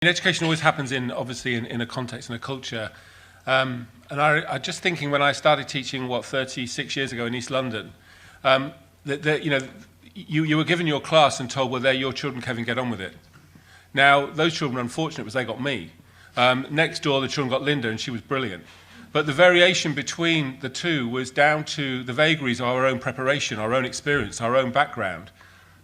Education always happens obviously in a context and a culture. And I just thinking when I started teaching, 36 years ago in East London, you were given your class and told, well, they're your children, Kevin, get on with it. Now, those children were unfortunate because they got me. Next door, the children got Linda, and she was brilliant. But the variation between the two was down to the vagaries of our own preparation, our own experience, our own background.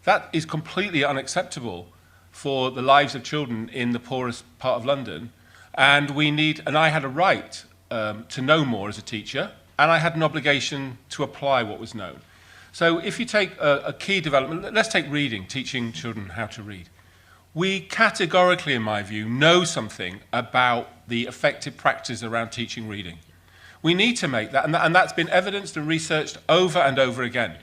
That is completely unacceptable for the lives of children in the poorest part of London. And I had a right to know more as a teacher, and I had an obligation to apply what was known. So if you take a key development, let's take reading, teaching children how to read. We categorically, in my view, know something about the effective practice around teaching reading. We need to make that, and that's been evidenced and researched over and over again.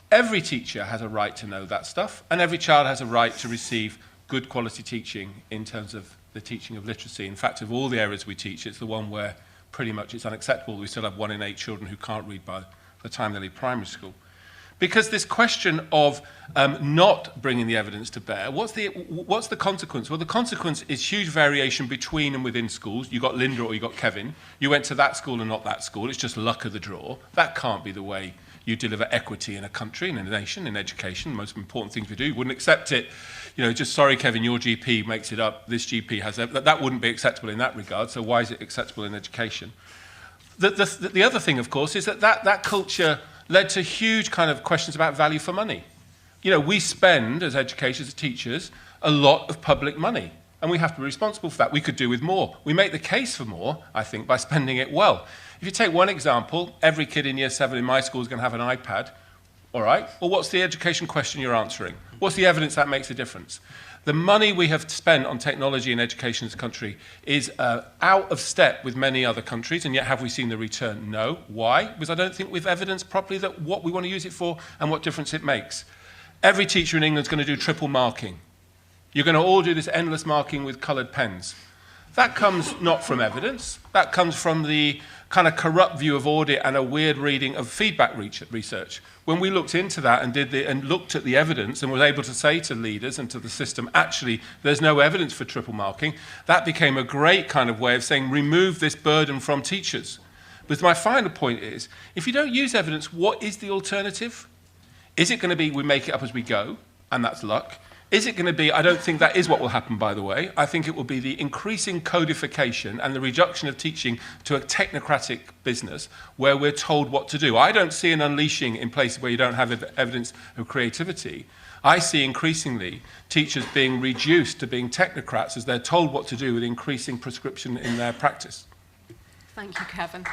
Every teacher has a right to know that stuff, and every child has a right to receive good quality teaching in terms of the teaching of literacy. In fact, of all the areas we teach, it's the one where pretty much it's unacceptable. We still have 1 in 8 children who can't read by the time they leave primary school. Because this question of not bringing the evidence to bear, what's the consequence? Well, the consequence is huge variation between and within schools. You got Linda or you got Kevin. You went to that school and not that school. It's just luck of the draw. That can't be the way you deliver equity in a country, in a nation, in education. The most important things we do. You wouldn't accept it, just sorry, Kevin, your GP makes it up. This GP has that wouldn't be acceptable in that regard. So why is it acceptable in education? The other thing, of course, is that culture led to huge kind of questions about value for money. We spend, as educators, as teachers, a lot of public money, and we have to be responsible for that. We could do with more. We make the case for more, I think, by spending it well. If you take one example, every kid in Year 7 in my school is going to have an iPad. All right, well, what's the education question you're answering? What's the evidence that makes a difference? The money we have spent on technology and education in this country is out of step with many other countries, and yet have we seen the return? No. Why? Because I don't think we've evidenced properly that what we want to use it for and what difference it makes. Every teacher in England is going to do triple marking. You're going to all do this endless marking with coloured pens. That comes not from evidence. That comes from the kind of corrupt view of audit and a weird reading of feedback research. When we looked into that and looked at the evidence and was able to say to leaders and to the system, actually, there's no evidence for triple marking, that became a great kind of way of saying, remove this burden from teachers. But my final point is, if you don't use evidence, what is the alternative? Is it going to be we make it up as we go, and that's luck? Is it going to be, I don't think that is what will happen, by the way. I think it will be the increasing codification and the reduction of teaching to a technocratic business where we're told what to do. I don't see an unleashing in places where you don't have evidence of creativity. I see increasingly teachers being reduced to being technocrats as they're told what to do with increasing prescription in their practice. Thank you, Kevin.